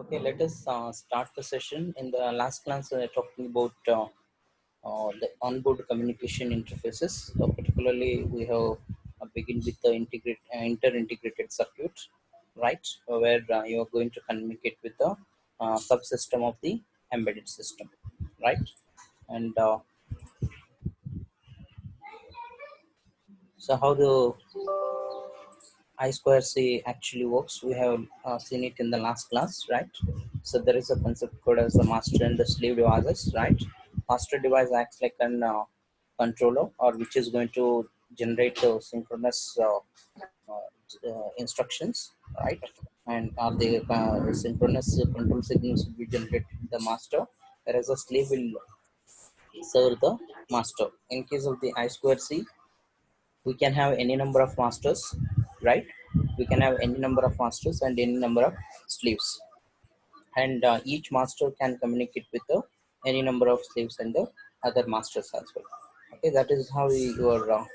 Okay, let us start the session. In the last class, we were talking about the onboard communication interfaces. Particularly, we have begin with the inter-integrated circuit, right? Where you are going to communicate with the subsystem of the embedded system, right? And so, how the I square C actually works, we have seen it in the last class, right? So there is a concept called as the master and the slave devices, right? Master device acts like an controller, or which is going to generate synchronous instructions, right? And are the synchronous control signals will be generated in the master, whereas the slave will serve the master. In case of the I square C, we can have any number of masters, right? We can have any number of masters and any number of slaves, and each master can communicate with any number of slaves and the other masters as well. Okay, that is how your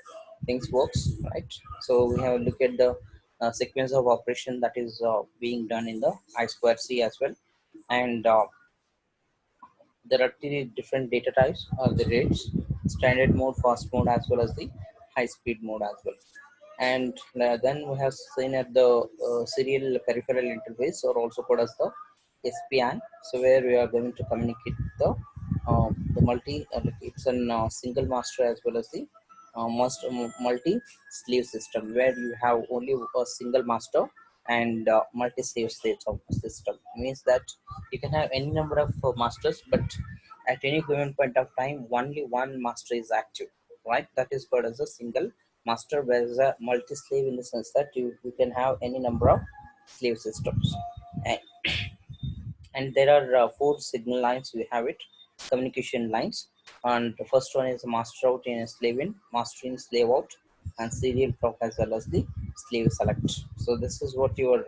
things works, right? So we have look at the sequence of operation that is being done in the I square C as well. And there are three different data types, the rates: standard mode, fast mode, as well as the high speed mode as well. And then we have seen at the serial peripheral interface, or also called as the SPI. So where we are going to communicate the multi it's a single master as well as the multi slave system, where you have only a single master and multi slave states of the system. Means that you can have any number of masters, but at any given point of time only one master is active, right? That is called as a single master, whereas a multi slave in the sense that you can have any number of slave systems. And and there are four signal lines. We have it, communication lines. And the first one is master out in, slave in, master in, slave out, and serial proc as well as the slave select. So this is what your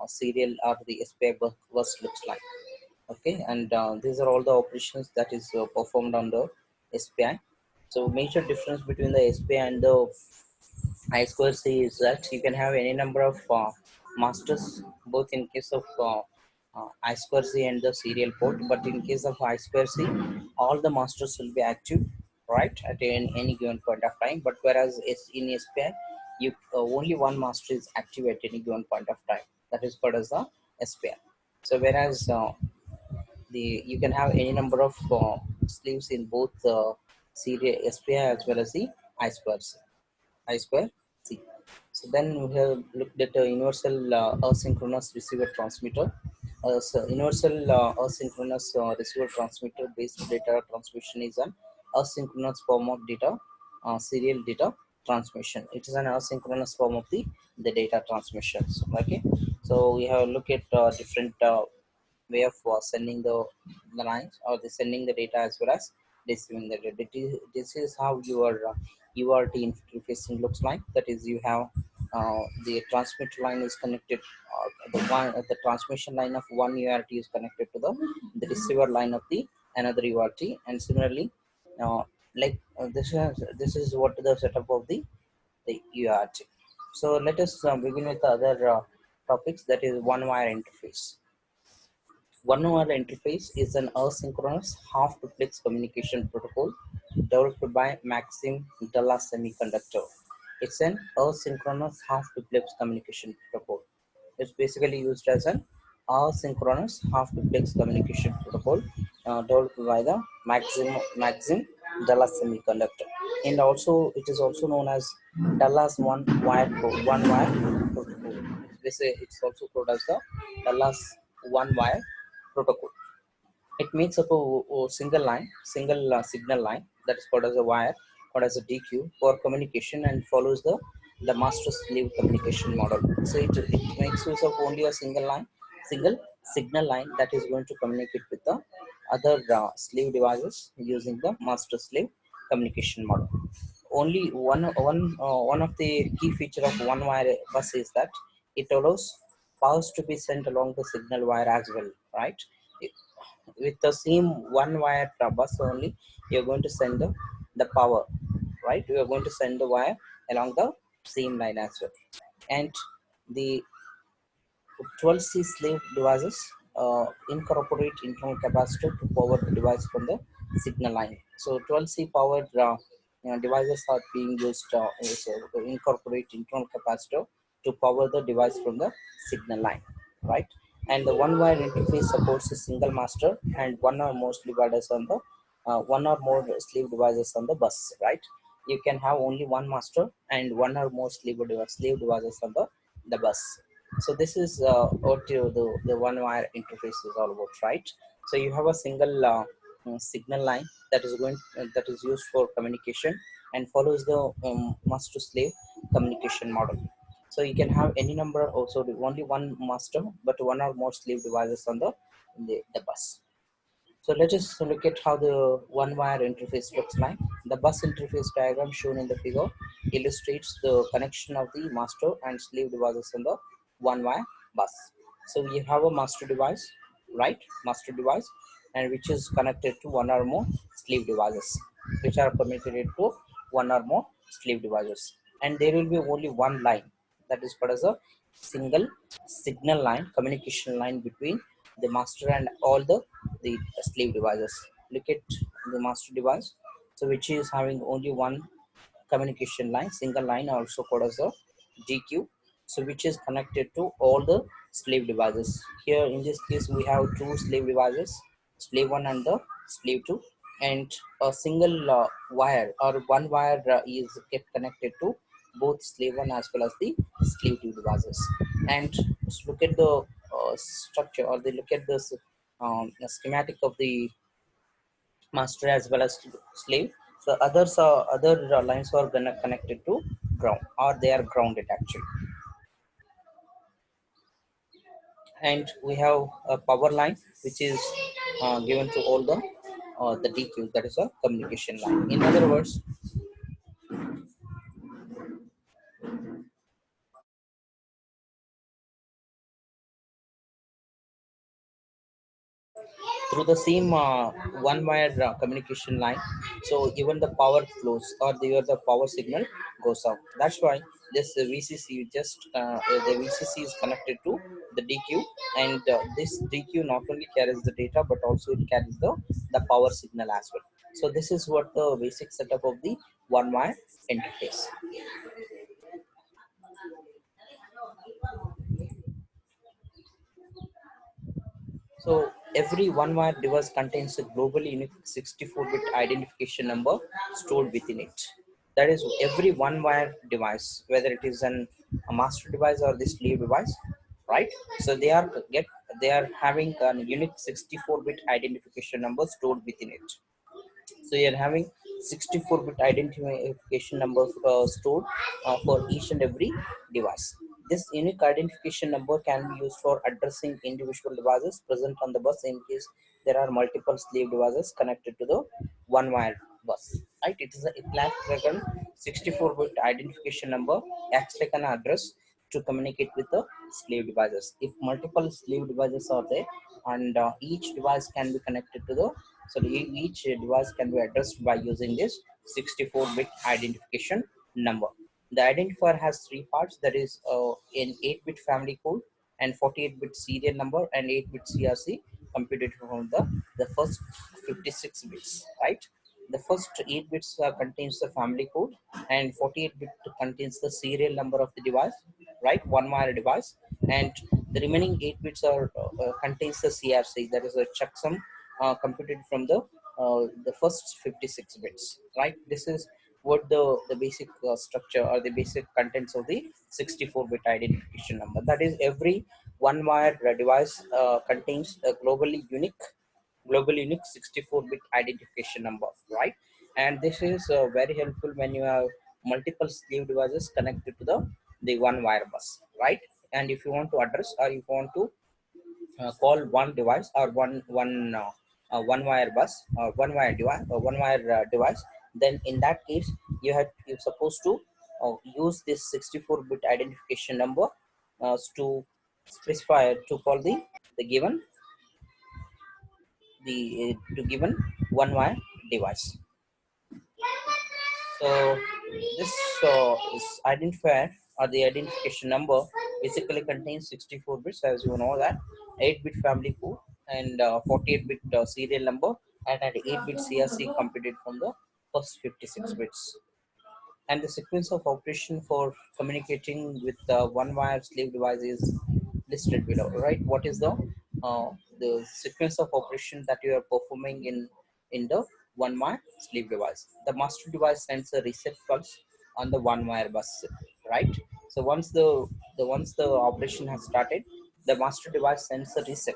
serial or the SPI bus looks like. Okay, and these are all the operations that is performed on the SPI. So major difference between the SPI and the I square C is that you can have any number of masters, both in case of I square C and the serial port. But in case of I square C, all the masters will be active, right, at any given point of time. But whereas in SPI, you only one master is active at any given point of time. That is called as the SPI. So whereas the you can have any number of sleeves in both serial SPI as well as the I square C. I square C. So then we have looked at a universal asynchronous receiver transmitter. So universal asynchronous receiver transmitter based data transmission is an asynchronous form of data, serial data transmission. It is an asynchronous form of the data transmissions. Okay, so we have looked at different way of sending the lines, or the sending the data as well as receiving the data. This is how your UART interfacing looks like. That is, you have the transmitter line is connected, the transmission line of one UART is connected to the receiver line of the another UART. And similarly, this is what the setup of the UART. So let us begin with the other topics, that is one wire interface. One-wire interface is an asynchronous half-duplex communication protocol developed by Maxim Dallas Semiconductor. It's an asynchronous half-duplex communication protocol. It's basically used as an asynchronous half-duplex communication protocol developed by the Maxim Dallas Semiconductor. And also, it is also known as Dallas one-wire protocol. It's also called as the Dallas one-wire protocol. It makes up a single line, single signal line, that is called as a wire or as a DQ for communication, and follows the master slave communication model. So it makes use of only a single line, single signal line that is going to communicate with the other slave devices using the master slave communication model. Only one of the key feature of one wire bus is that it allows powers to be sent along the signal wire as well, right? With the same one wire bus only, you're going to send the power, right? You are going to send the wire along the same line as well. And the 12C slave devices incorporate internal capacitor to power the device from the signal line. So 12C powered devices are being used to incorporate internal capacitor to power the device from the signal line, right? And the one wire interface supports a single master and one or more sleeve devices on the one or more sleeve devices on the bus, right? You can have only one master and one or more sleeve devices on the bus. So this is what the one wire interface is all about, right? So you have a single signal line that is that is used for communication and follows the master slave communication model. So you can have any number, also only one master but one or more slave devices on the bus. So let us look at how the one wire interface looks like. The bus interface diagram shown in the figure illustrates the connection of the master and slave devices on the one wire bus. So we have a master device, right? Master device, and which is connected to one or more slave devices, which are connected to one or more slave devices. And there will be only one line, that is called as a single signal line, communication line between the master and all the slave devices. Look at the master device, so which is having only one communication line, single line, also called as a DQ, so which is connected to all the slave devices. Here in this case we have two slave devices, slave 1 and the slave 2, and a single wire or one wire is get connected to both slave 1 as well as the slave 2 devices. And look at the structure, or they look at this schematic of the master as well as slave. So other lines are gonna connected to ground, or they are grounded actually. And we have a power line which is given to all the DQ, that is a communication line. In other words, through the same one wire communication line, so even the power flows, or the power signal goes out. That's why this VCC just the VCC is connected to the DQ, and this DQ not only carries the data but also it carries the power signal as well. So this is what the basic setup of the one wire interface. So every one wire device contains a globally unique 64-bit identification number stored within it. That is, every one wire device, whether it is a master device or the slave device, right? So they are having a unique 64-bit identification number stored within it. So you're having 64-bit identification numbers stored for each and every device. This unique identification number can be used for addressing individual devices present on the bus in case there are multiple slave devices connected to the one wire bus. Right? It is a Snapdragon 64-bit identification number acts like an address to communicate with the slave devices. If multiple slave devices are there, and each device can be connected to the so each device can be addressed by using this 64-bit identification number. The identifier has three parts, that is an 8-bit family code and 48-bit serial number and 8-bit CRC computed from the first 56 bits, right? The first 8 bits contains the family code, and 48-bit contains the serial number of the device, right? One wire device, and the remaining 8 bits are contains the CRC, that is a checksum computed from the first 56 bits, right? This is what the basic structure or the basic contents of the 64-bit identification number. That is, every one wire device contains a globally unique 64-bit identification number, right? And this is very helpful when you have multiple slave devices connected to the one wire bus, right? And if you want to address, or if you want to call one device or one wire bus or one wire device, then in that case you're supposed to use this 64-bit identification number to specify to call the given to given one wire device. So this is identifier, or the identification number, basically contains 64 bits, as you know that. 8-bit family code, and 48-bit serial number, and an 8-bit CRC computed from the first 56 bits. And the sequence of operation for communicating with the one wire slave device is listed below. Right, what is the sequence of operation that you are performing in the one wire slave device? The master device sends a reset pulse on the one wire bus, right? So once the operation has started, the master device sends a reset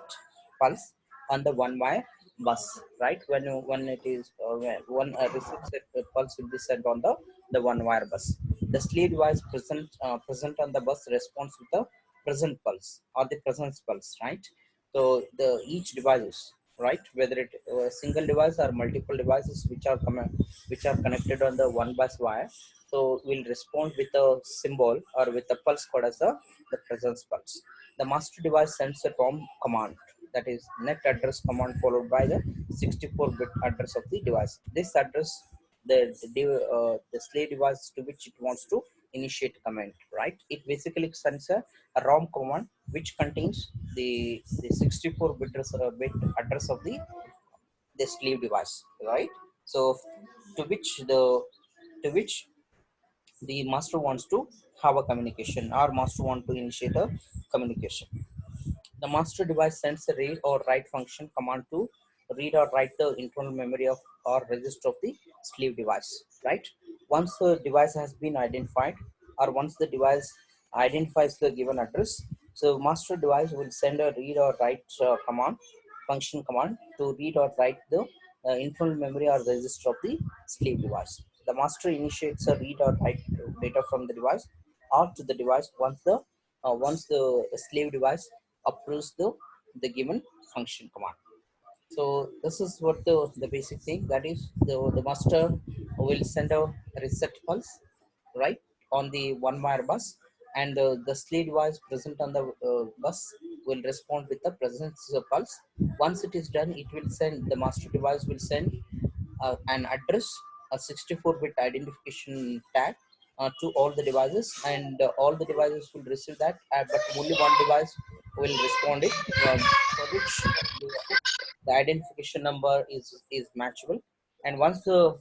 pulse on the one wire bus, right? When it is when one reset set pulse will be sent on the one wire bus. The slave device present on the bus responds with the present pulse or the presence pulse, right? So the each devices, right, whether it single device or multiple devices which are connected on the one bus wire, so will respond with a symbol or with a pulse code as the presence pulse. The master device sends a tom command, that is net address command, followed by the 64-bit address of the device. This address the slave device to which it wants to initiate command, right? It basically sends a ROM command which contains the 64-bit bit address of the slave device, right? So to which the master wants to have a communication, or master want to initiate a communication. The master device sends a read or write function command to read or write the internal memory of or register of the slave device, right? Once the device has been identified, or once the device identifies the given address, so master device will send a read or write command to read or write the internal memory or register of the slave device. The master initiates a read or write data from the device or to the device once the slave device approves the given function command. So this is what the basic thing, that is the master will send a reset pulse, right, on the one wire bus, and the slave device present on the bus will respond with the presence pulse. Once it is done, it will send, the master device will send an address, a 64-bit identification tag to all the devices, and all the devices will receive that, but only one device will respond it, for which the identification number is matchable. And once the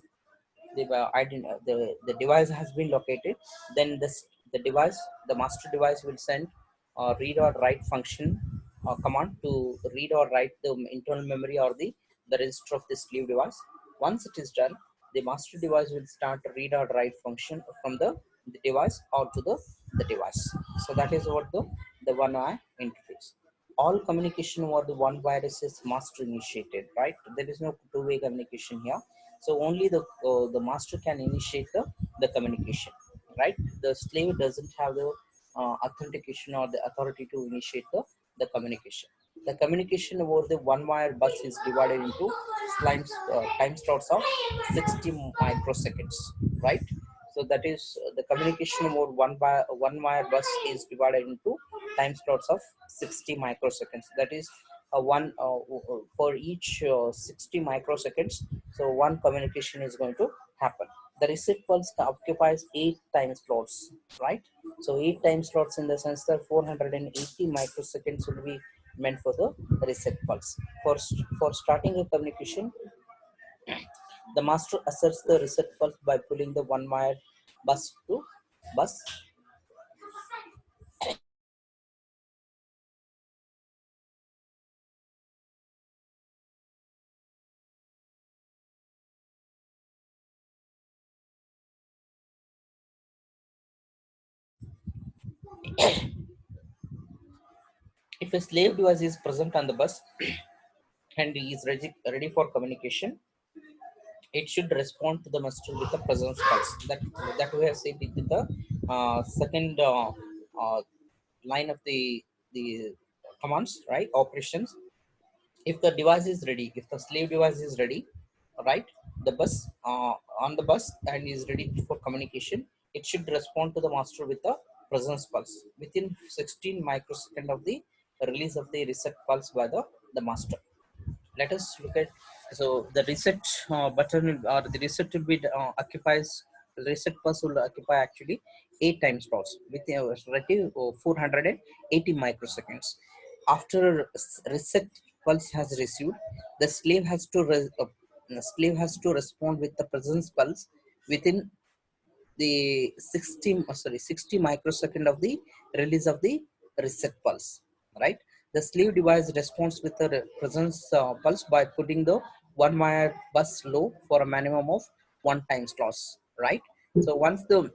device has been located, then the device, the master device will send read or write function command to read or write the internal memory or the register of the slave device. Once it is done, the master device will start read or write function from the device or to the device. So that is what the one eye interface. All communication over the one virus is master initiated, right? There is no two-way communication here. So only the master can initiate the communication, right? The slave doesn't have the authentication or the authority to initiate the communication. The communication over the one wire bus is divided into time slots of 60 microseconds, right? So that is the communication over one wire bus is divided into time slots of 60 microseconds. That is one for each 60 microseconds. So one communication is going to happen. The reset pulse occupies 8 time slots, right? So 8 time slots in the sense that 480 microseconds will be meant for the reset pulse. For starting a communication, the master asserts the reset pulse by pulling the one wire bus to bus. If a slave device is present on the bus and is ready for communication, it should respond to the master with a presence pulse. That we have said with the second uh, line of the commands, right? Operations. If the device is ready, if the slave device is ready, right, the bus on the bus and is ready for communication, it should respond to the master with a presence pulse within 16 microsecond of the release of the reset pulse by the master. Let us look at, so the reset button or the reset will be occupies, the reset pulse will occupy actually 8 time slots with a relative 480 microseconds. after reset pulse has received, the slave has to respond with the presence pulse within the 60 microsecond of the release of the reset pulse, right? The slave device responds with the presence pulse by putting the one wire bus low for a minimum of one times loss, right? So once the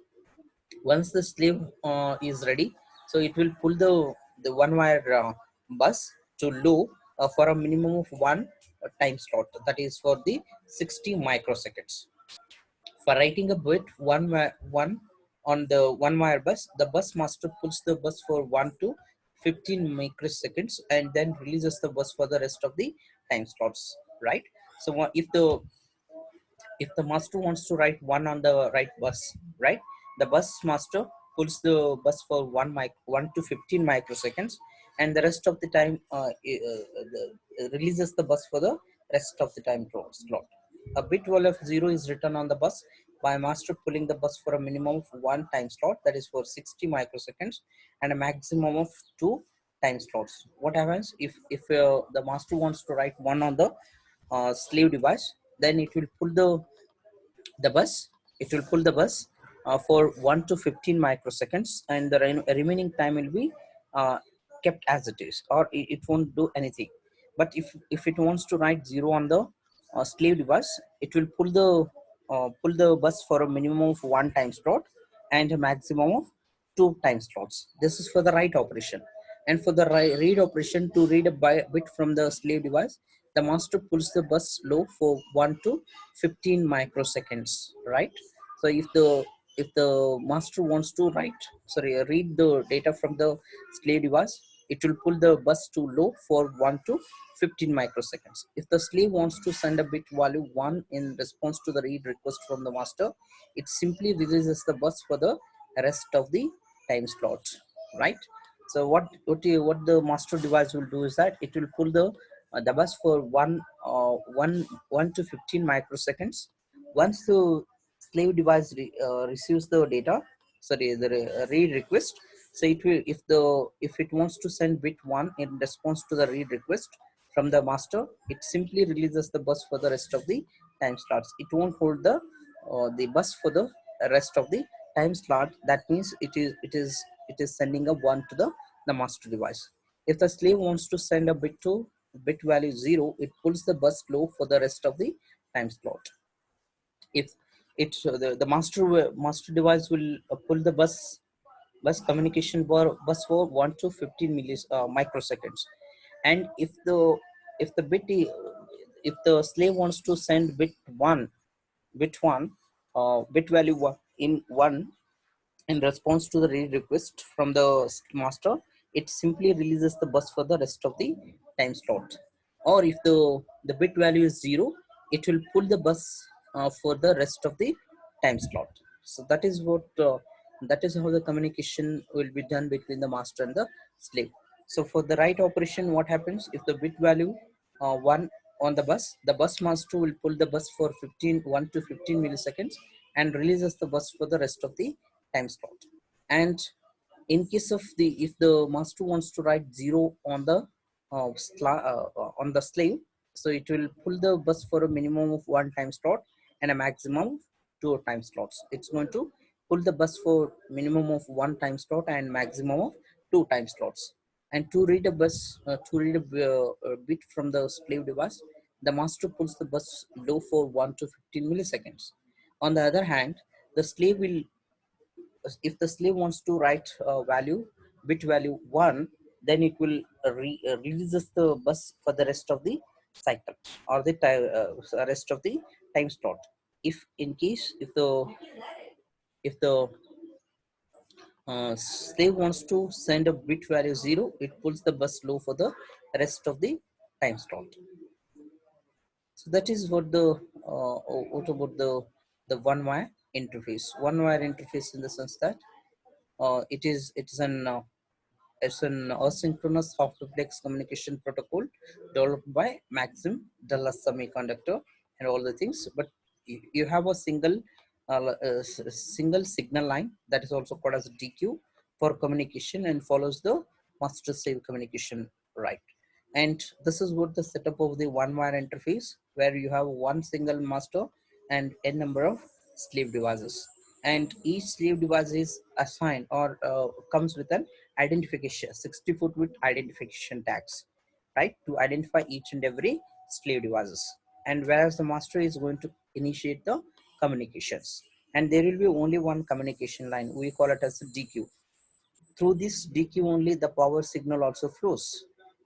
slave is ready, so it will pull the one wire bus to low for a minimum of one time slot, that is for the 60 microseconds. For writing a bit one on the one wire bus, the bus master pulls the bus for 1 to 15 microseconds and then releases the bus for the rest of the time slots, right? So if the master wants to write one on the right bus, right, the bus master pulls the bus for 1 to 15 microseconds, and the rest of the time releases the bus for the rest of the time slot. A bit value of 0 is written on the bus by master pulling the bus for a minimum of one time slot, that is for 60 microseconds, and a maximum of two time slots. What happens if the master wants to write one on the slave device, then it will pull the bus for 1 to 15 microseconds, and the remaining time will be uh, kept as it is, or it won't do anything. But if it wants to write 0 on the slave device, it will pull the bus for a minimum of one time slot and a maximum of two time slots. This is for the write operation. And for the read operation, to read a bit from the slave device, the master pulls the bus low for 1 to 15 microseconds, right? So if the master wants to read the data from the slave device, it will pull the bus to low for 1 to 15 microseconds. If the slave wants to send a bit value 1 in response to the read request from the master, it simply releases the bus for the rest of the time slot, right? So what the master device will do is that it will pull the bus for 1 to 15 microseconds. Once the slave device receives the data, the read request, so it will, if it wants to send bit 1 in response to the read request from the master, it simply releases the bus for the rest of the time slots. It won't hold the bus for the rest of the time slot. That means it is sending a 1 to the master device. If the slave wants to send a bit value 0, it pulls the bus low for the rest of the time slot. If the master device will pull the bus communication bus for 1 to 15 microseconds. And if the if the slave wants to send bit value in 1 in response to the read request from the master, it simply releases the bus for the rest of the time slot. Or if the bit value is 0, it will pull the bus for the rest of the time slot. So that is how the communication will be done between the master and the slave. So for the write operation, what happens if the bit value 1 on the bus master will pull the bus for 1 to 15 milliseconds and releases the bus for the rest of the time slot. And in case of if the master wants to write 0 on the slave, so it will pull the bus for a minimum of one time slot and a maximum of two time slots. It's going to pull the bus for minimum of one time slot and maximum of two time slots. And to read a bit from the slave device, the master pulls the bus low for 1 to 15 milliseconds. On the other hand, the slave will if the slave wants to write bit value 1, then it will releases the bus for the rest of the cycle, or the rest of the time slot. If in case if the slave wants to send a bit value 0, it pulls the bus low for the rest of the time slot. So that is what about the one wire interface. One wire interface in the sense that it's an asynchronous half-duplex communication protocol developed by Maxim, Dallas Semiconductor, and all the things. But you have a single signal line that is also called as DQ for communication and follows the master-slave communication right? And this is what the setup of the one wire interface, where you have one single master and n number of slave devices, and each slave device is assigned or comes with an identification 60-foot with identification tags, right, to identify each and every slave devices. And whereas the master is going to initiate the communications, and there will be only one communication line, we call it as a DQ. Through this DQ only the power signal also flows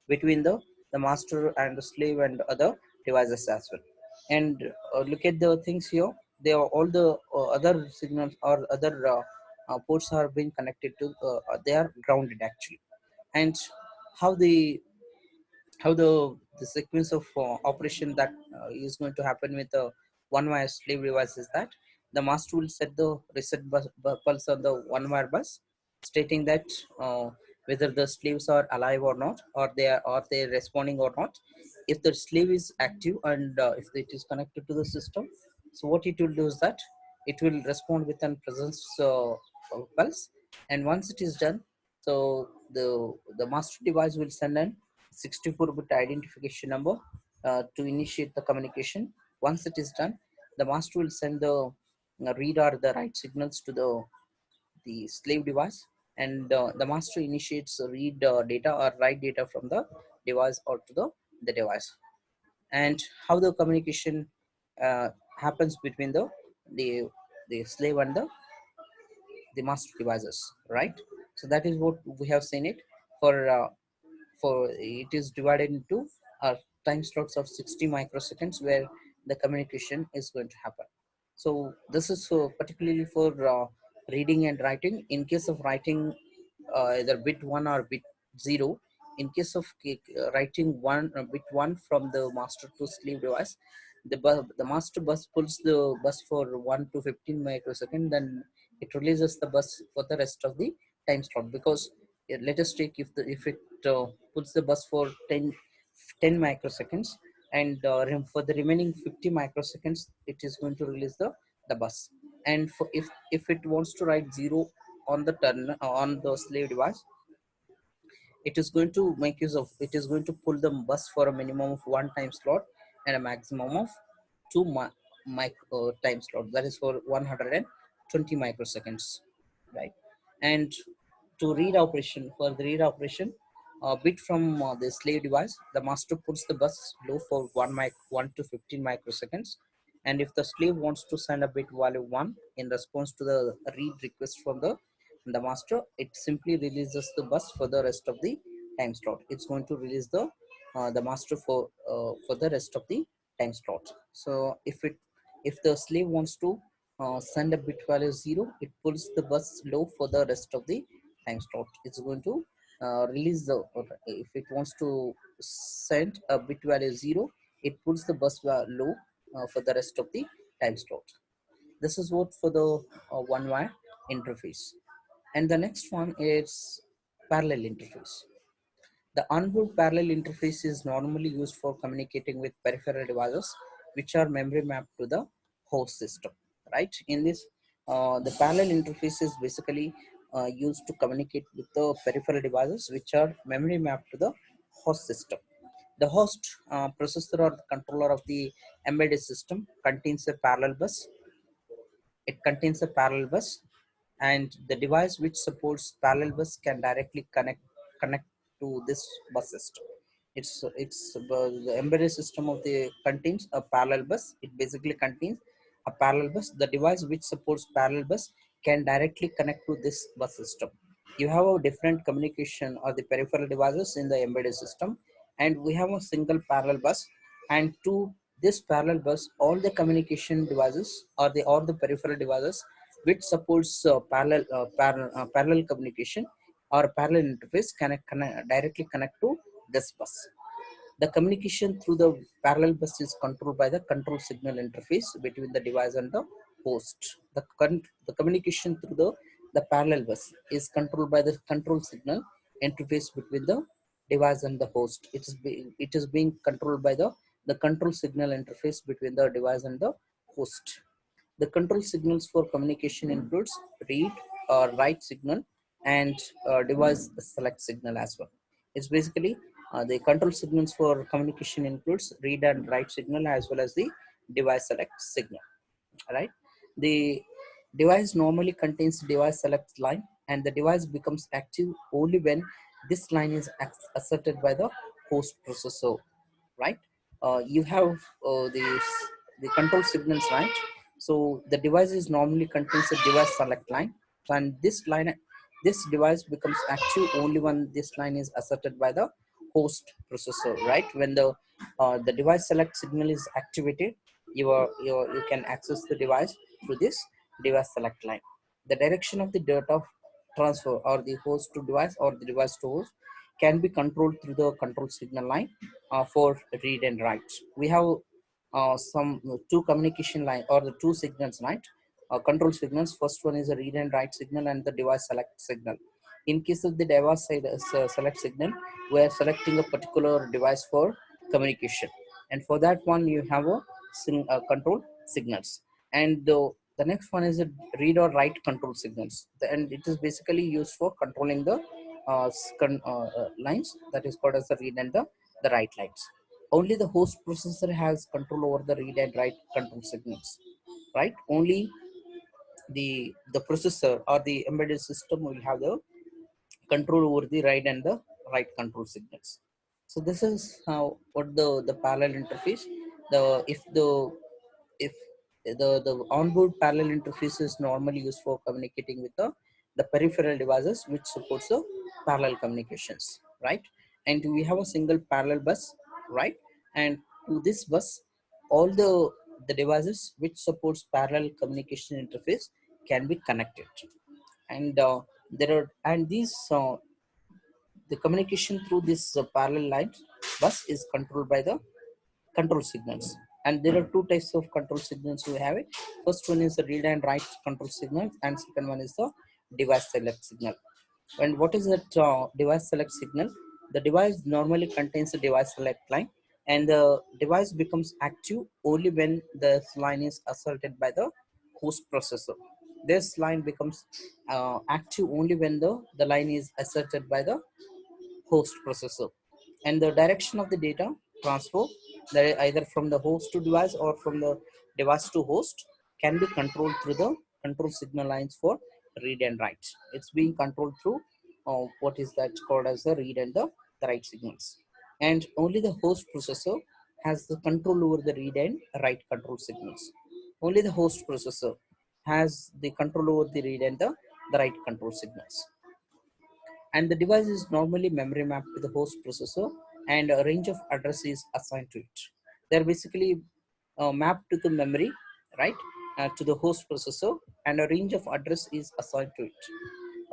between the master and the slave and other devices as well. And look at the things here. They are all the other signals or other ports are being connected to. They are grounded actually. And how the sequence of operation that is going to happen with the one wire slave device is that the master will set the reset pulse on the one wire bus, stating that uh, whether the slaves are alive or not, or they responding or not. If the slave is active and if it is connected to the system, so what it will do is that it will respond with an presence pulse. And once it is done, so the master device will send an 64-bit identification number to initiate the communication. Once it is done, the master will send the read or the write signals to the slave device, and the master initiates read data or write data from the device or to the device. And how the communication uh, happens between the the slave and the master devices, right? So that is what we have seen it for it is divided into time slots of 60 microseconds where the communication is going to happen. So this is for particularly for reading and writing. In case of writing either bit 1 or bit 0, in case of writing bit 1 from the master to slave device, the master bus pulls the bus for 1 to 15 microsecond, then it releases the bus for the rest of the time slot. Because let us take if it puts the bus for 10 microseconds, and for the remaining 50 microseconds it is going to release the bus. And for if it wants to write 0 on the turn on the slave device, it is going to make use of it is going to pull the bus for a minimum of one time slot and a maximum of two time slot, that is for 120 microseconds, right? And to read operation for the read operation, a bit from the slave device, the master puts the bus low for 1 to 15 microseconds. And if the slave wants to send a bit value 1 in response to the read request from the master, it simply releases the bus for the rest of the time slot. It's going to release the master for the rest of the time slot. So if the slave wants to send a bit value 0, it pulls the bus low for the rest of the time slot. It's going to release the if it wants to send a bit value 0, it pulls the bus low for the rest of the time slot. This is what for the one wire interface. And the next one is parallel interface. The onboard parallel interface is normally used for communicating with peripheral devices which are memory mapped to the host system, right? In this, the parallel interface is basically used to communicate with the peripheral devices which are memory mapped to the host system. The host processor or the controller of the embedded system contains a parallel bus. It contains a parallel bus, and the device which supports parallel bus can directly connect to this bus system. The embedded system of the contains a parallel bus. It basically contains a parallel bus. The device which supports parallel bus can directly connect to this bus system. You have a different communication or the peripheral devices in the embedded system, and we have a single parallel bus. And to this parallel bus, all the communication devices or the peripheral devices which supports parallel communication or parallel interface can directly connect to this bus. The communication through the parallel bus is controlled by the control signal interface between the device and the host. The communication through the parallel bus is controlled by the control signal interface between the device and the host. It is being controlled by the control signal interface between the device and the host. The control signals for communication includes read or write signal and device select signal as well. It's basically The control signals for communication includes read and write signal as well as the device select signal, right? The device normally contains device select line, and the device becomes active only when this line is asserted by the host processor, right? You have the control signals, right? So the device is normally contains a device select line, and this device becomes active only when this line is asserted by the host processor, right? When the device select signal is activated, you can access the device through this device select line. The direction of the data transfer or the host to device or the device to host can be controlled through the control signal line for read and write. We have some two communication line or the two signals, right? Control signals. First one is a read and write signal and the device select signal. In case of the device select signal, we are selecting a particular device for communication, and for that one you have control signals. And the next one is a read or write control signals, and it is basically used for controlling the lines, that is called as the read and the write lines. Only the host processor has control over the read and write control signals, right? Only the processor or the embedded system will have the control over the write and the write control signals. So this is how what the parallel interface. The if the onboard parallel interface is normally used for communicating with the peripheral devices which supports the parallel communications, right? And we have a single parallel bus, right? And to this bus, all the devices which supports parallel communication interface can be connected. And there are and these the communication through this parallel lines bus is controlled by the control signals. And there are two types of control signals we have it. First one is the read and write control signal, and second one is the device select signal. And what is that device select signal? The device normally contains a device select line, and the device becomes active only when the line is asserted by the host processor. This line becomes active only when the line is asserted by the host processor. And the direction of the data transfer, that is either from the host to device or from the device to host, can be controlled through the control signal lines for read and write. It's being controlled through what is that called as the read and the write signals. And only the host processor has the control over the read and write control signals. Only the host processor has the control over the read and the write control signals. And the device is normally memory mapped to the host processor, and a range of address is assigned to it. They're basically mapped to the memory, right? To the host processor, and a range of address is assigned to it,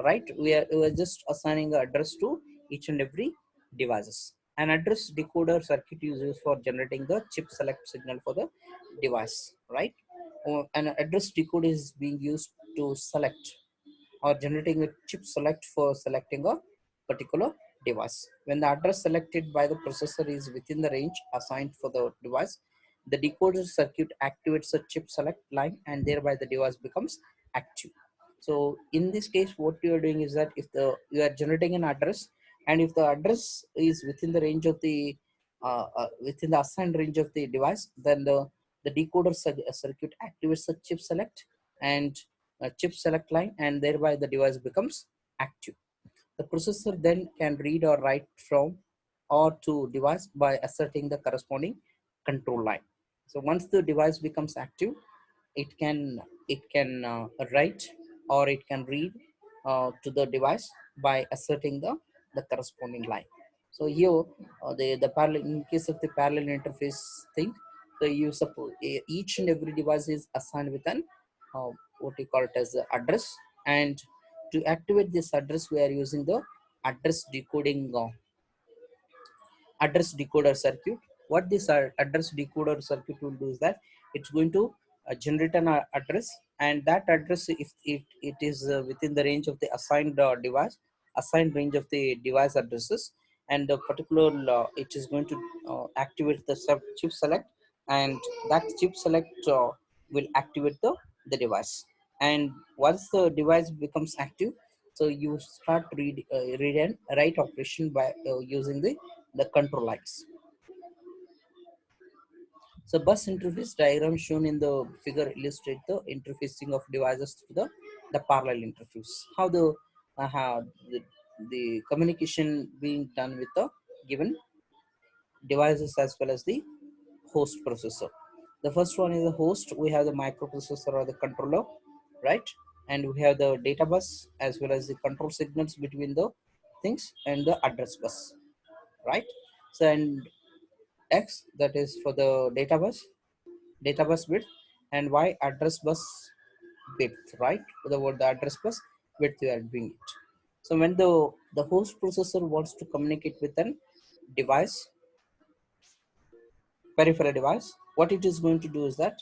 right? We are just assigning an address to each and every devices. An address decoder circuit is used for generating the chip select signal for the device, right? An address decoder is being used to select or generating a chip select for selecting a particular device. When the address selected by the processor is within the range assigned for the device, the decoder circuit activates a chip select line, and thereby the device becomes active. So in this case, what you are doing is that if you are generating an address, and if the address is within the range of the within the assigned range of the device, then the decoder circuit activates the chip select and chip select line, and thereby the device becomes active. The processor then can read or write from or to device by asserting the corresponding control line. So once the device becomes active, it can write or it can read to the device by asserting the corresponding line. So here the parallel, in case of the parallel interface thing, so you suppose each and every device is assigned with an what you call it as the address. And to activate this address, we are using the address decoding address decoder circuit. What this address decoder circuit will do is that it's going to generate an address, and that address, if it is within the range of the assigned device, assigned range of the device addresses, and the particular it is going to activate the chip select, and that chip select will activate the device. And once the device becomes active, so you start read and write operation by using the the control lines. So bus interface diagram shown in the figure illustrate the interfacing of devices to the parallel interface. How the communication being done with the given devices as well as the host processor. The first one is the host. We have the microprocessor or the controller, right? And we have the data bus as well as the control signals between the things and the address bus, right? So and X, that is for the data bus bit, and Y address bus bit, right? The word the address bus bit we are doing it. So when the host processor wants to communicate with an device, peripheral device, what it is going to do is that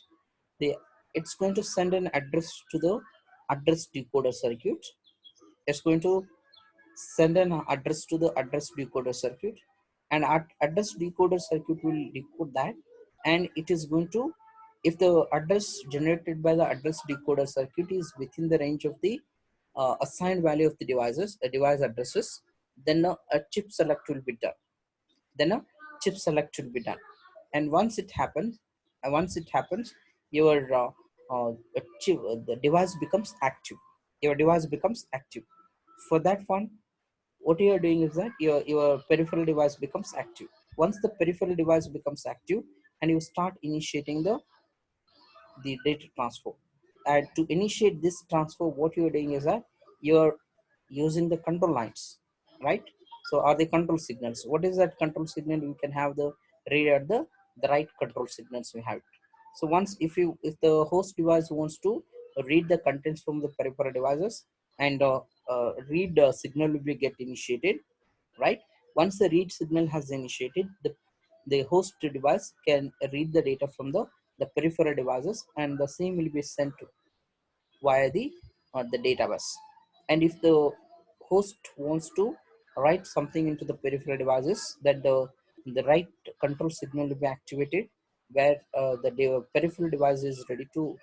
the it's going to send an address to the address decoder circuit. It's going to send an address to the address decoder circuit, and address decoder circuit will decode that, and it is going to, if the address generated by the address decoder circuit is within the range of the assigned value of the device addresses, then a chip select will be done. Then a chip select will be done, and once it happens, your the device becomes active. Your device becomes active. For that one, what you are doing is that your peripheral device becomes active. Once the peripheral device becomes active, and you start initiating the data transfer. And to initiate this transfer, what you're doing is that you're using the control lines, right? So are the control signals. What is that control signal? You can have the read at the right control signals we have. So once if the host device wants to read the contents from the peripheral devices, and read signal will be get initiated, right? Once the read signal has initiated, the host device can read the data from the peripheral devices, and the same will be sent via the database. And if the host wants to write something into the peripheral devices, that the right control signal will be activated, where the peripheral device is ready to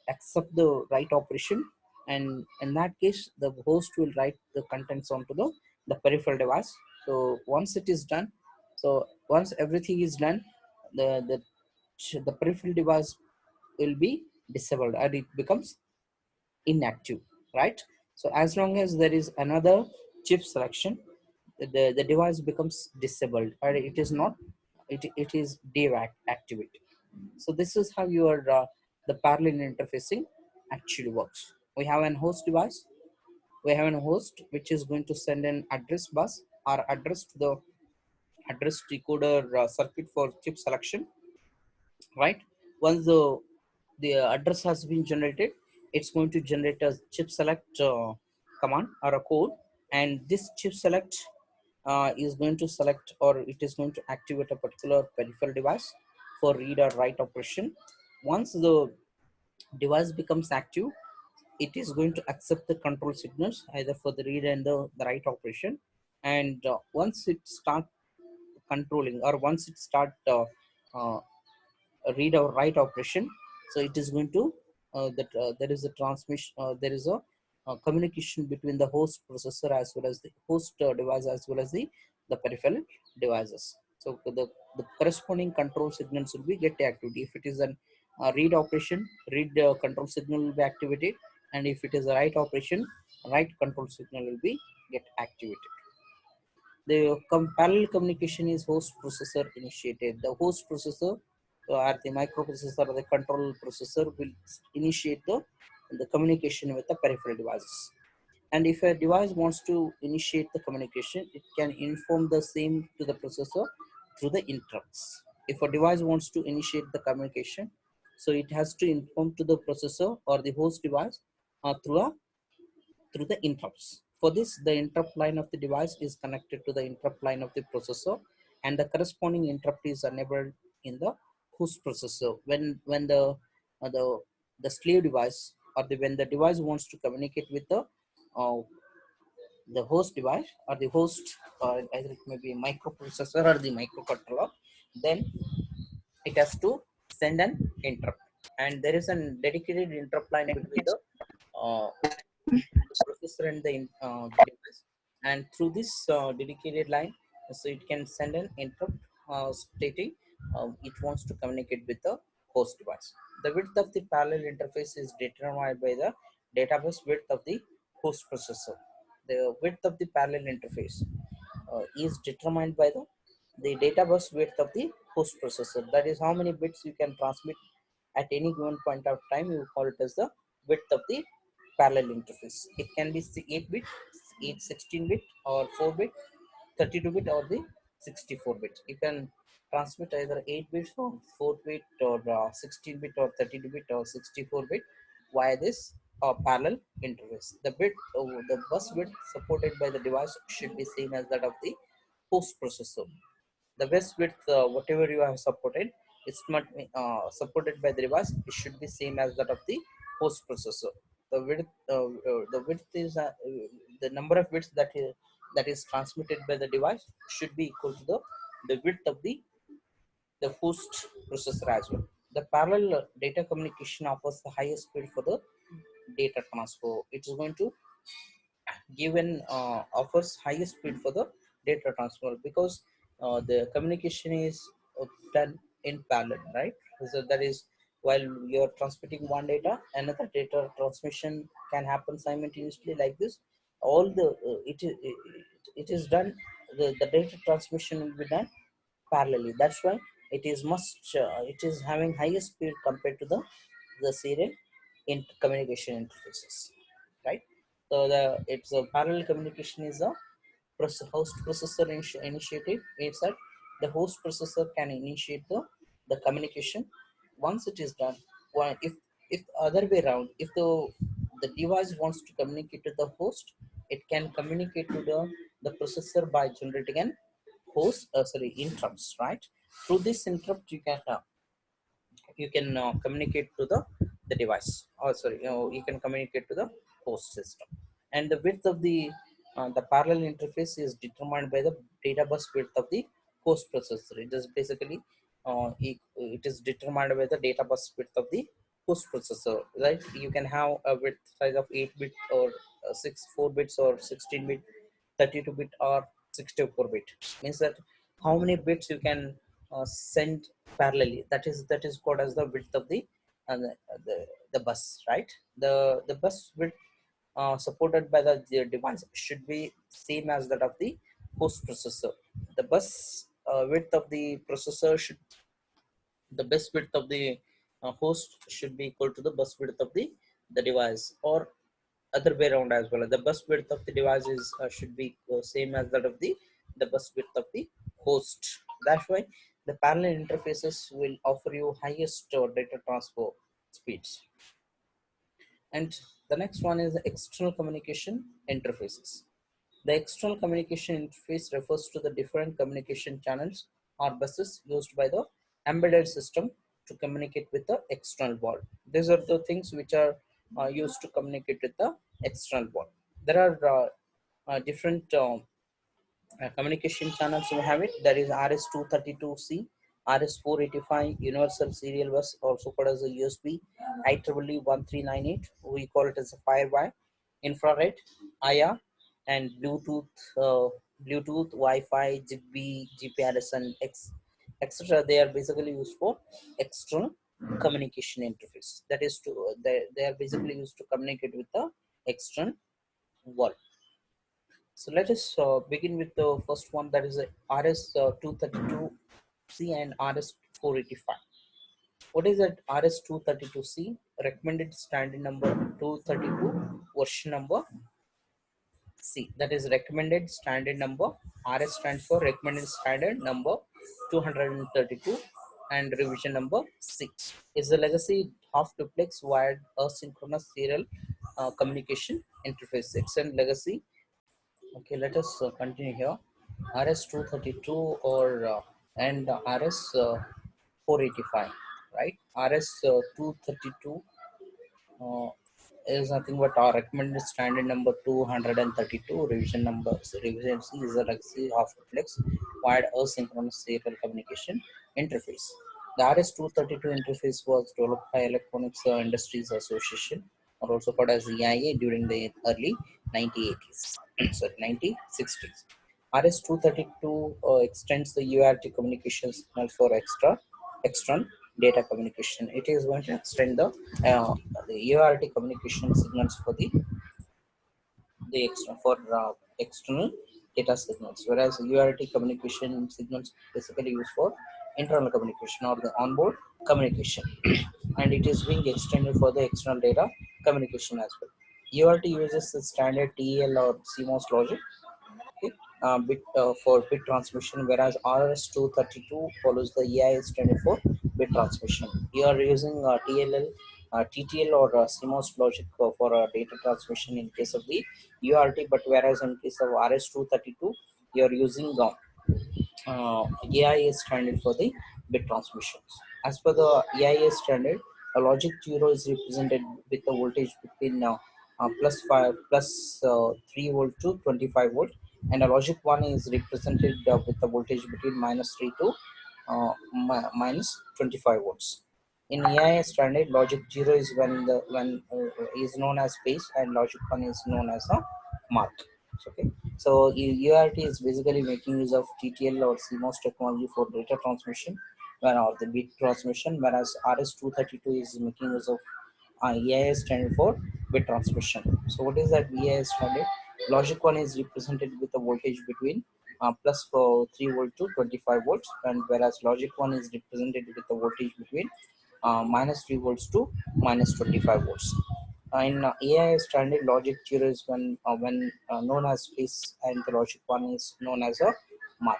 accept the right operation, and in that case the host will write the contents onto the peripheral device. So once it is done, so once everything is done, the peripheral device will be disabled and it becomes inactive, right? So as long as there is another chip selection, the device becomes disabled, and it is not, it is deactivated. So this is how your the parallel interfacing actually works. We have an host device, we have a host which is going to send an address bus or address to the address decoder circuit for chip selection, right? Once the address has been generated, it's going to generate a chip select command or a code, and this chip select is going to select, or it is going to activate a particular peripheral device for read or write operation. Once the device becomes active, it is going to accept the control signals either for the read and the write operation. And once it start controlling, or once it start uh, read or write operation, so it is going to that there is a transmission, there is a communication between the host processor as well as the host device as well as the peripheral devices. So the corresponding control signals will be get activity. If it is an read operation, read control signal will be activated, and if it is a write operation, write control signal will be get activated. The parallel communication is host processor initiated. The host processor or the microprocessor or the control processor will initiate the communication with the peripheral devices. And if a device wants to initiate the communication, it can inform the same to the processor through the interrupts. If a device wants to initiate the communication, so it has to inform to the processor or the host device through the interrupts. For this, the interrupt line of the device is connected to the interrupt line of the processor, and the corresponding interrupt is enabled in the host processor. When the slave device, or when the device wants to communicate with uh, the host device or the host, or either it may be a microprocessor or the microcontroller, then it has to send an interrupt, and there is a dedicated interrupt line between uh, the processor and the device. And through this dedicated line, So it can send an interrupt stating it wants to communicate with the host device. The width of the parallel interface is determined by the database width of the host processor. The width of the parallel interface is determined by the data bus width of the host processor. That is how many bits you can transmit at any given point of time. You call it as the width of the parallel interface. It can be 8 bit, 8 16 bit, or 4 bit, 32 bit, or the 64 bit. You can transmit either 8 bits or 4 bit or 16 bit or 32 bit or 64 bit via this parallel interface. The bus width supported by the device should be same as that of the host processor. The bus width, whatever you have supported, it's not supported by the device. It should be same as that of the host processor. The width is the number of bits that is transmitted by the device should be equal to the width of the host processor as well. The parallel data communication offers the highest speed for the data transfer. It is going to given offers highest speed for the data transfer because the communication is done in parallel, right? So that is, while you're transmitting one data, another data transmission can happen simultaneously like this. All the it is done. The data transmission will be done parallelly. That's why it is having higher speed compared to the serial communication interfaces, right? So the it's a parallel communication is a host processor initiative. Means that the host processor can initiate the communication. Once it is done, if other way around, if the device wants to communicate to the host, it can communicate to the processor by generating an interrupts, right? Through this interrupt you can communicate to the device, or sorry, you can communicate to the host system. And the width of the parallel interface is determined by the data bus width of the host processor. It is basically it is determined by the data bus width of the host processor, right? You can have a width size of 8 bit or 6 4 bits or 16 bit, 32 bit or 64 bit. Means that how many bits you can send parallelly. That is called as the width of the bus, right? The bus width supported by the device should be same as that of the host processor. The bus width of the processor should the bus width of the host should be equal to the bus width of the device, or other way around as well. The bus width of the device is should be same as that of the bus width of the host. That's why the parallel interfaces will offer you highest data transfer speeds. And the next one is the external communication interfaces. The external communication interface refers to the different communication channels or buses used by the embedded system to communicate with the external world. These are the things which are used to communicate with the external world. There are different communication channels we have it. That is RS-232C, RS-485 Universal Serial Bus, also called as a USB, IEEE 1398. We call it as a Firewire, infrared, IR, and Bluetooth, Wi-Fi, Zigbee, GPRS, and etc. They are basically used for external communication interface. That is they are basically used to communicate with the external world. So let us begin with the first one, that is a RS-232C and RS-485. What is that RS-232C? Recommended standard number 232, version number C. That is recommended standard number. RS stands for recommended standard number 232, and revision number C. Is the legacy half duplex wired asynchronous serial communication interface. It's a legacy. Okay, let us continue here. RS-232 or and RS-485, right? RS-232 uh, is nothing but our recommended standard number 232. Revision C is a legacy of duplex wired asynchronous serial communication interface. The RS-232 interface was developed by Electronics Industries Association, or also called as EIA, during the early 1980s, sorry, 1960s. RS-232 extends the UART communication signal for external data communication. It is going to extend the UART communication signals for external data signals, whereas UART communication signals basically used for internal communication or the onboard communication, and it is being extended for the external data communication as well. UART uses the standard TEL or CMOS logic, okay, bit for bit transmission, whereas RS-232 follows the EIS standard for bit transmission. You are using TTL or CMOS logic for data transmission in case of the UART, but whereas in case of RS-232, you are using AIS standard for the bit transmissions. As per the AIS standard, a logic 0 is represented with the voltage between plus 3 volt to 25 volt, and a logic 1 is represented with the voltage between minus 3 to minus 25 volts. In AIS standard, logic 0 is when is known as phase, and logic 1 is known as a mark. Okay, so UART is basically making use of TTL or CMOS technology for data transmission, or the bit transmission, whereas RS-232 is making use of EIS standard for bit transmission. So what is that EIS standard? Logic 1 is represented with a voltage between plus for 3 volt to 25 volts, and whereas logic 1 is represented with a voltage between minus 3 volts to minus 25 volts. In AI standard, logic 0 is when known as phase, and the logic 1 is known as a mark.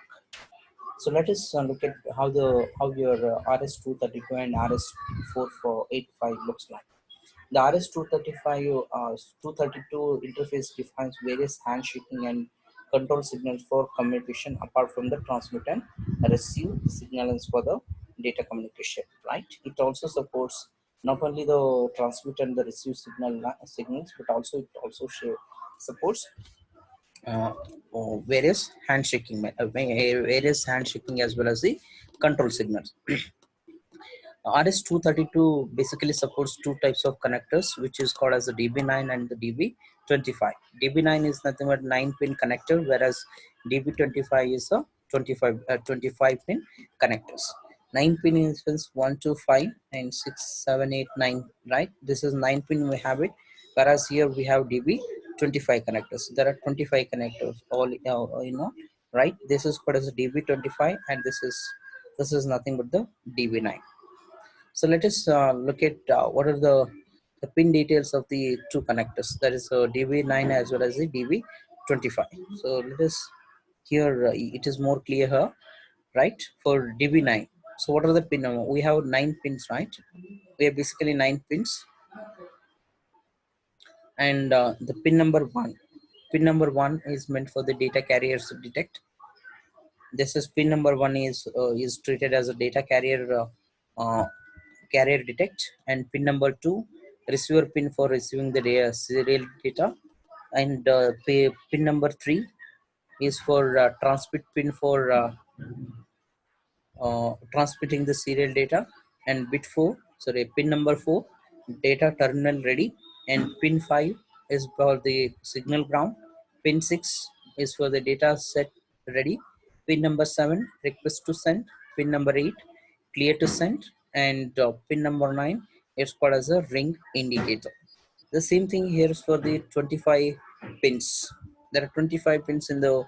So let us look at how your RS-232 and RS-4485 looks like. The RS-232 interface defines various handshaking and control signals for communication apart from the transmit and receive signals for the data communication. Right? It also supports not only the transmit and the receive signals, but also it also supports uh, various handshaking as well as the control signals. RS-232 basically supports two types of connectors, which is called as the DB9 and the DB25. DB9 is nothing but 9-pin connector, whereas DB25 is a 25 pin connectors. 9-pin is 1, 2, 5, and 6, 7, 8, 9. Right? This is 9-pin we have it, whereas here we have DB25 connectors. There are 25 connectors. All right? This is called as a DB25, and this is nothing but the DB9. So let us look at what are the pin details of the two connectors. That is DB9 as well as the DB25. So let us here it is more clear here, right? For DB9. So what are the pin? We have 9 pins, right? We have basically 9 pins, and the pin number one. Pin number one is meant for the data carriers to detect. This is pin number one is treated as a data carrier detect, and pin number two, receiver pin for receiving the serial data, and pin number three is for transmit pin for transmitting the serial data, and bit 4, sorry, pin number 4, data terminal ready, and pin 5 is for the signal ground, pin 6 is for the data set ready, pin number 7, request to send, pin number 8, clear to send, and pin number 9 is called as a ring indicator. The same thing here is for the 25 pins. There are 25 pins in the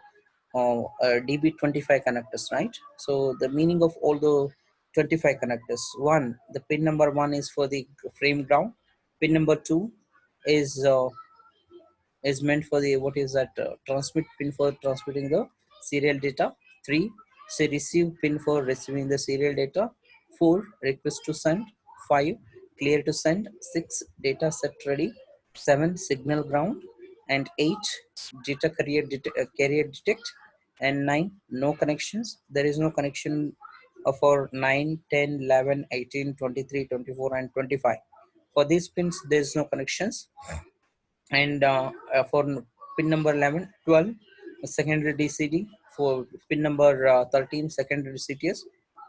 DB25 connectors, right? So the meaning of all the 25 connectors: one, the pin number one is for the frame ground, pin number two is meant for the what is that transmit pin for transmitting the serial data, 3, say receive pin for receiving the serial data, 4, request to send, 5, clear to send, 6, data set ready, 7, signal ground, and 8, data carrier detect, and 9, no connections. There is no connection for 9, 10, 11, 18, 23, 24, and 25. For these pins there is no connections. And for pin number 11, 12, secondary DCD, for pin number 13, secondary CTS,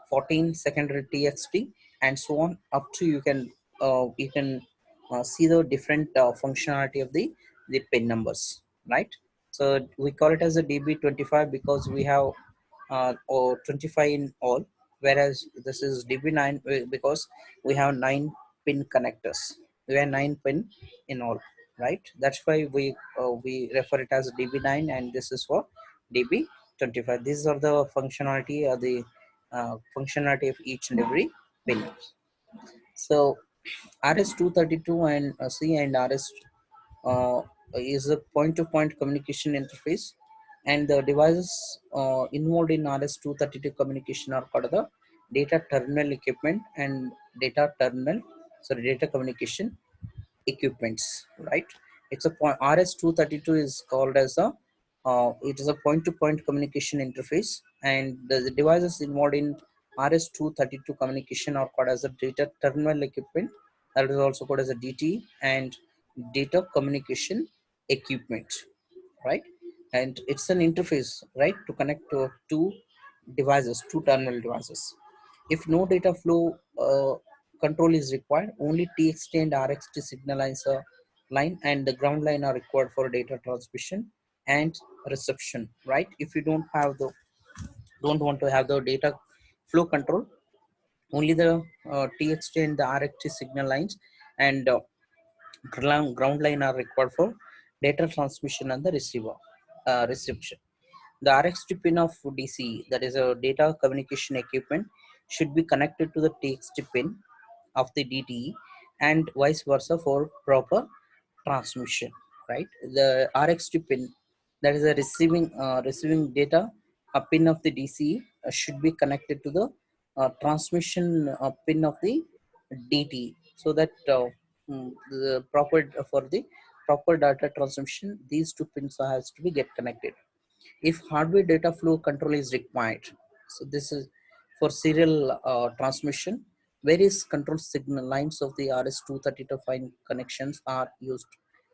14, secondary TXT, and so on up to you can see the different functionality of the pin numbers, right? So we call it as a DB25 because we have or 25 in all, whereas this is DB9 because we have 9 pin connectors. We have 9 pin in all, right? That's why we refer it as DB9, and this is for DB25. These are the functionality or the functionality of each and every pin. So RS232 and C and RS uh, is a point-to-point communication interface, and the devices involved in RS232 communication are called the data terminal equipment and data communication equipments, right? It's a point. RS232 is called as a it is a point-to-point communication interface, and the devices involved in RS232 communication are called as a data terminal equipment. That is also called as a DT and data communication equipment, right? And it's an interface, right, to connect to two devices, two terminal devices. If no data flow control is required, only TXT and RXT signal lines are line and the ground line are required for data transmission and reception, right? If you don't want to have the data flow control, only the TXT and the RXT signal lines and ground line are required for data transmission and the reception. The RXT pin of DC, that is a data communication equipment, should be connected to the TXT pin of the DTE and vice versa for proper transmission, right? The RXT pin, that is a receiving data, a pin of the DC should be connected to the transmission pin of the DTE, so that the proper for the proper data transmission, these two pins has to be get connected. If hardware data flow control is required, so this is for serial transmission, various control signal lines of the RS232 connections are used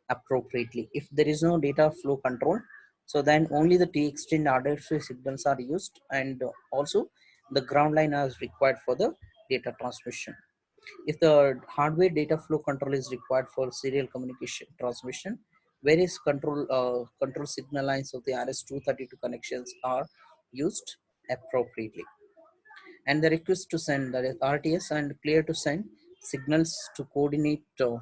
appropriately. If there is no data flow control, so then only the TXT and RDF signals are used, and also the ground line is required for the data transmission. If the hardware data flow control is required for serial communication transmission, various control signal lines of the RS232 connections are used appropriately. And the request to send, that is RTS, and clear to send signals to coordinate the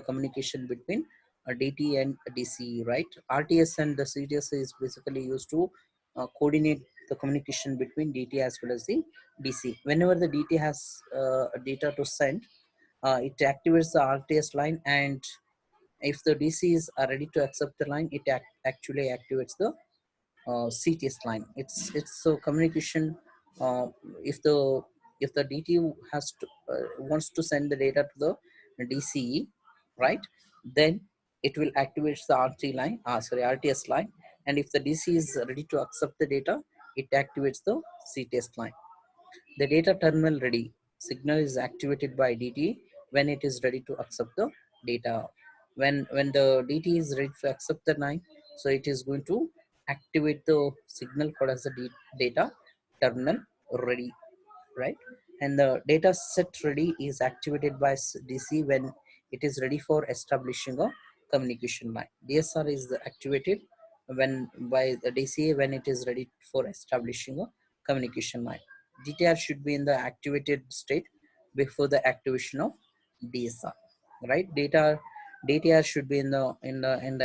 communication between a DT and a DC, right? RTS and the CTS is basically used to coordinate the communication between DT as well as the DC. Whenever the DT has data to send, it activates the RTS line, and if the DC is ready to accept the line, it actually activates the CTS line. It's a communication. Uh, if the DT has to wants to send the data to the DCE, right? Then it will activate the RT line, RTS line, and if the DC is ready to accept the data, it activates the CTS line. The data terminal ready signal is activated by DT when it is ready to accept the data. When the DT is ready to accept the line, so it is going to activate the signal called as the data terminal ready, right? And the data set ready is activated by DC when it is ready for establishing a communication line. DSR is activated when by the DCA when it is ready for establishing a communication line. DTR should be in the activated state before the activation of DSR, right? DTR should be in the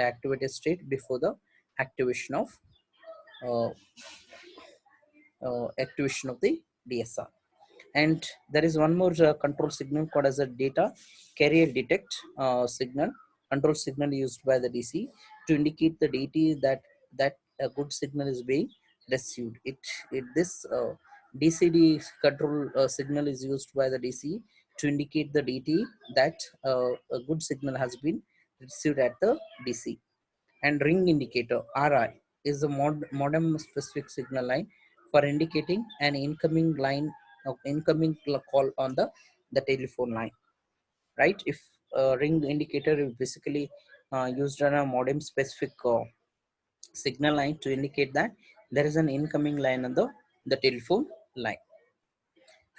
activated state before the activation of uh, activation of the DSR. And there is one more control signal called as a data carrier detect signal, control signal used by the DC to indicate the DT that a good signal is being received. This DCD control signal is used by the DC to indicate the DT that a good signal has been received at the DC. And ring indicator RI is the modem specific signal line for indicating an incoming line of incoming call on the telephone line, right? If ring indicator is basically used on a modem specific signal line to indicate that there is an incoming line on the telephone line.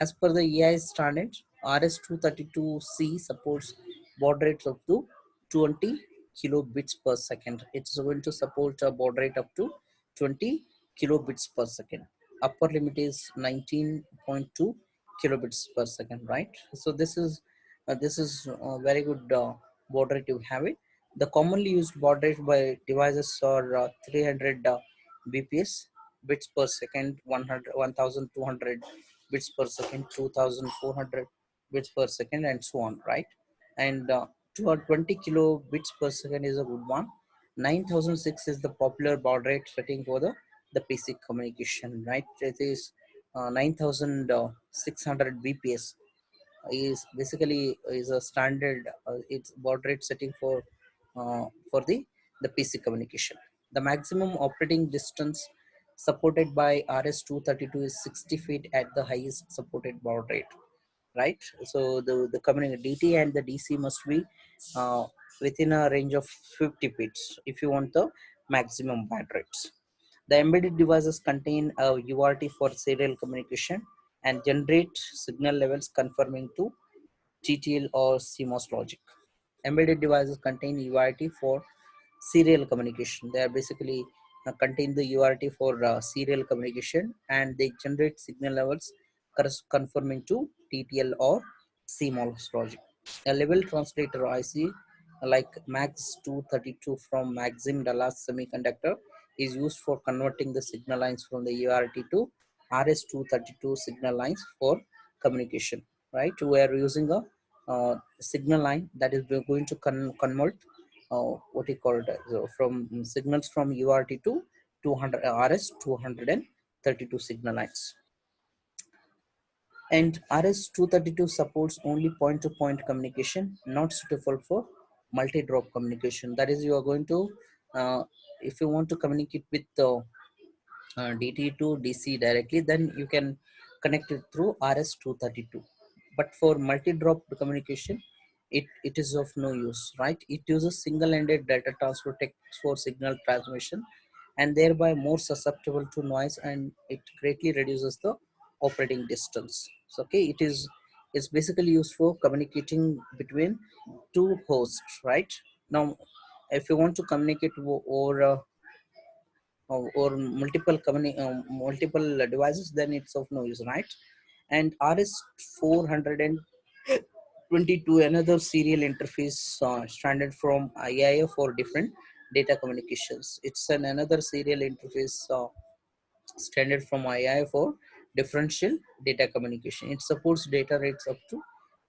As per the EI standard, RS232C supports baud rates up to 20 kilobits per second. It's going to support a baud rate up to 20 kilobits per second. Upper limit is 19.2 kilobits per second, right? So this is a very good baud rate you have it. The commonly used baud rate by devices are 300 bps, bits per second, 100 1200 bits per second, 2400 bits per second, and so on, right? And 20 kilobits per second is a good one. 9006 is the popular baud rate setting for the PC communication, right? It is 9600 bps is basically is a standard. It's baud rate setting for the PC communication. The maximum operating distance supported by RS-232 is 60 feet at the highest supported baud rate, right? So the coming DT and the DC must be uh, within a range of 50 bits if you want the maximum band rates. The embedded devices contain a UART for serial communication and generate signal levels conforming to TTL or CMOS logic. Embedded devices contain UART for serial communication. They are basically contain the UART for serial communication, and they generate signal levels conforming to TTL or CMOS logic. A level translator IC like MAX232 from Maxim Dallas Semiconductor is used for converting the signal lines from the UART to RS-232 signal lines for communication. Right? We are using a signal line that is going to convert what you call it from signals from UART to 200 RS 232 signal lines. And RS-232 supports only point-to-point communication, not suitable for multi-drop communication. That is, you are going to, if you want to communicate with DT to DC directly, then you can connect it through RS-232. But for multi-drop communication, it is of no use, right? It uses single-ended data transfer techniques for signal transmission and thereby more susceptible to noise, and it greatly reduces the operating distance. So, okay, it's basically used for communicating between two hosts, right? Now, if you want to communicate over or multiple devices, then it's of no use, right? And RS 422, another serial interface standard from IIA for different data communications. It's another serial interface standard from IIA for differential data communication. It supports data rates up to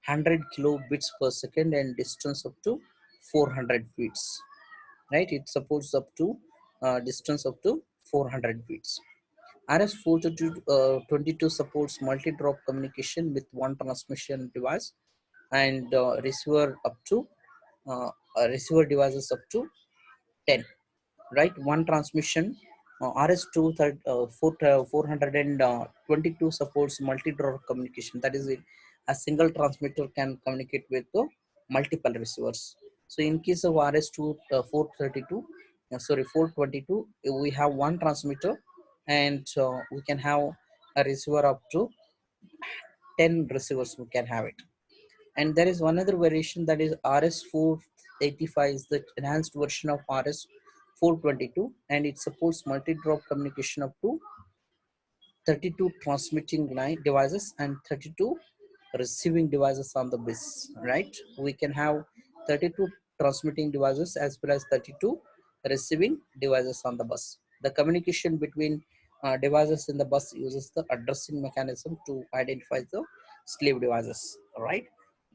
100 kilobits per second and distance up to 400 bits, right? It supports up to distance up to 400 bits. RS-422 supports multi-drop communication with one transmission device and receiver devices up to 10, right? One transmission. RS-422 supports multi-drop communication. That is, a single transmitter can communicate with multiple receivers. So in case of RS 422, we have one transmitter, and we can have a receiver up to 10 receivers. We can have it. And there is one other variation, that is RS-485 is the enhanced version of RS-422, and it supports multi-drop communication up to 32 transmitting line devices and 32 receiving devices on the bus, right? We can have 32 transmitting devices as well as 32 receiving devices on the bus. The communication between devices in the bus uses the addressing mechanism to identify the slave devices, right?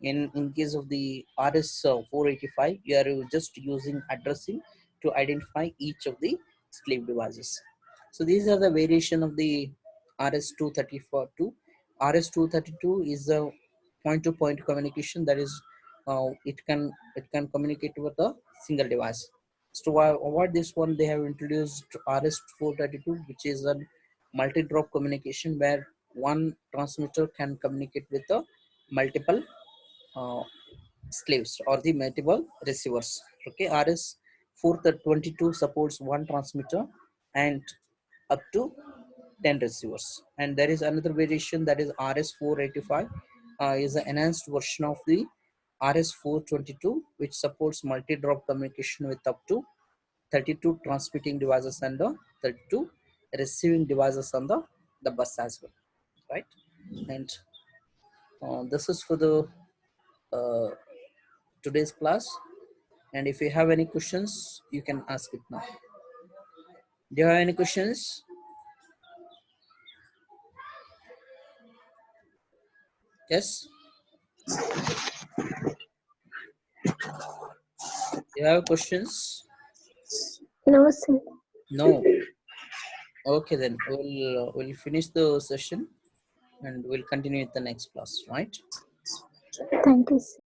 In case of the RS 485, you are just using addressing to identify each of the slave devices. So these are the variation of the RS-232. RS-232 is a point-to-point communication, that is, it can communicate with a single device. So to avoid this one, they have introduced RS-432, which is a multi-drop communication where one transmitter can communicate with the multiple uh, slaves or the multiple receivers. Okay, RS 422 supports one transmitter and up to 10 receivers. And there is another variation, that is RS 485, is an enhanced version of the RS422, which supports multi-drop communication with up to 32 transmitting devices and 32 receiving devices on the bus as well, right? And this is for the uh, today's class. And if you have any questions, you can ask it now. Do you have any questions? Yes? You have questions? No, sir. No. Okay, then we'll finish the session and we'll continue with the next class, right? Thank you, sir.